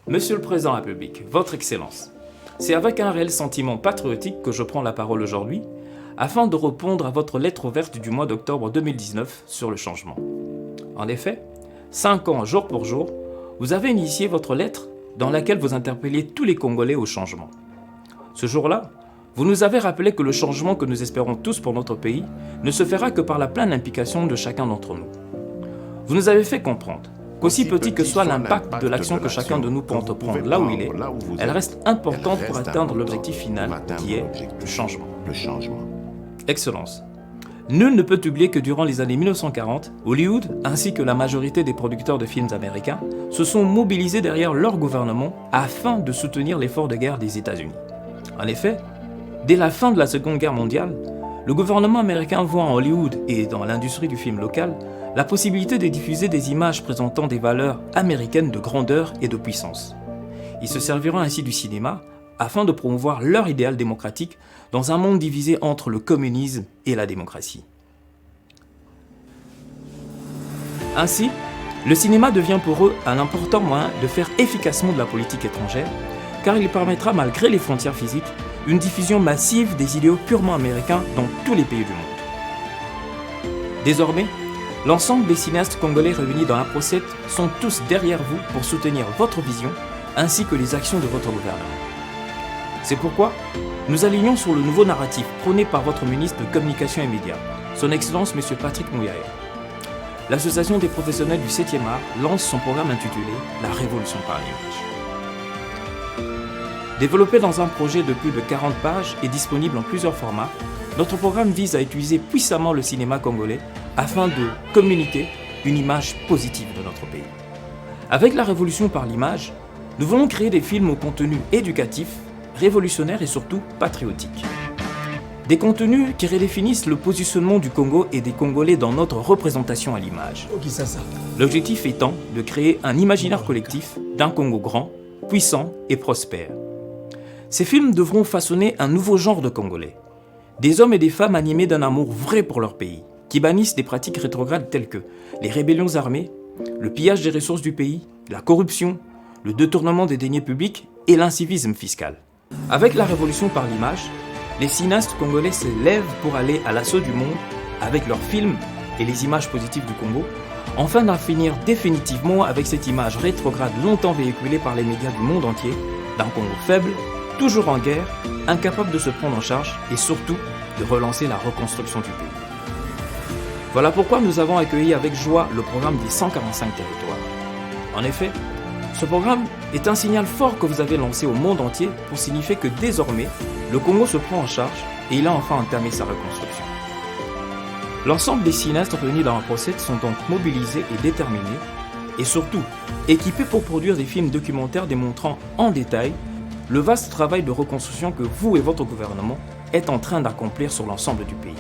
Monsieur le Président de la République, Votre Excellence, c'est avec un réel sentiment patriotique que je prends la parole aujourd'hui afin de répondre à votre lettre ouverte du mois d'octobre 2019 sur le changement. En effet, 5 ans jour pour jour, vous avez initié votre lettre dans laquelle vous interpelliez tous les Congolais au changement. Ce jour-là, vous nous avez rappelé que le changement que nous espérons tous pour notre pays ne se fera que par la pleine implication de chacun d'entre nous. Vous nous avez fait comprendre qu'aussi petit que soit l'impact de l'action que chacun de nous peut entreprendre là où il est, elle reste importante pour atteindre l'objectif final qui est le changement. Excellence. Nul ne peut oublier que durant les années 1940, Hollywood, ainsi que la majorité des producteurs de films américains, se sont mobilisés derrière leur gouvernement afin de soutenir l'effort de guerre des États-Unis. En effet, dès la fin de la Seconde Guerre mondiale, le gouvernement américain voit en Hollywood et dans l'industrie du film local la possibilité de diffuser des images présentant des valeurs américaines de grandeur et de puissance. Ils se serviront ainsi du cinéma afin de promouvoir leur idéal démocratique dans un monde divisé entre le communisme et la démocratie. Ainsi, le cinéma devient pour eux un important moyen de faire efficacement de la politique étrangère, car il permettra, malgré les frontières physiques, une diffusion massive des idéaux purement américains dans tous les pays du monde. Désormais, l'ensemble des cinéastes congolais réunis dans l'Afro7 sont tous derrière vous pour soutenir votre vision ainsi que les actions de votre gouvernement. C'est pourquoi nous alignons sur le nouveau narratif prôné par votre ministre de Communication et Médias, son Excellence M. Patrick Muyaya. L'Association des professionnels du 7e art lance son programme intitulé « La révolution par l'image ». Développé dans un projet de plus de 40 pages et disponible en plusieurs formats, notre programme vise à utiliser puissamment le cinéma congolais afin de communiquer une image positive de notre pays. Avec la révolution par l'image, nous voulons créer des films au contenu éducatif, révolutionnaire et surtout patriotique. Des contenus qui redéfinissent le positionnement du Congo et des Congolais dans notre représentation à l'image. L'objectif étant de créer un imaginaire collectif d'un Congo grand, puissant et prospère. Ces films devront façonner un nouveau genre de Congolais. Des hommes et des femmes animés d'un amour vrai pour leur pays, qui bannissent des pratiques rétrogrades telles que les rébellions armées, le pillage des ressources du pays, la corruption, le détournement des deniers publics et l'incivisme fiscal. Avec la révolution par l'image, les cinéastes congolais se lèvent pour aller à l'assaut du monde avec leurs films et les images positives du Congo, afin d'en finir définitivement avec cette image rétrograde longtemps véhiculée par les médias du monde entier, d'un Congo faible, toujours en guerre, incapable de se prendre en charge et surtout de relancer la reconstruction du pays. Voilà pourquoi nous avons accueilli avec joie le programme des 145 territoires. En effet, ce programme est un signal fort que vous avez lancé au monde entier pour signifier que désormais, le Congo se prend en charge et il a enfin entamé sa reconstruction. L'ensemble des cinéastes réunis dans l'Afro7 sont donc mobilisés et déterminés et surtout équipés pour produire des films documentaires démontrant en détail le vaste travail de reconstruction que vous et votre gouvernement êtes en train d'accomplir sur l'ensemble du pays.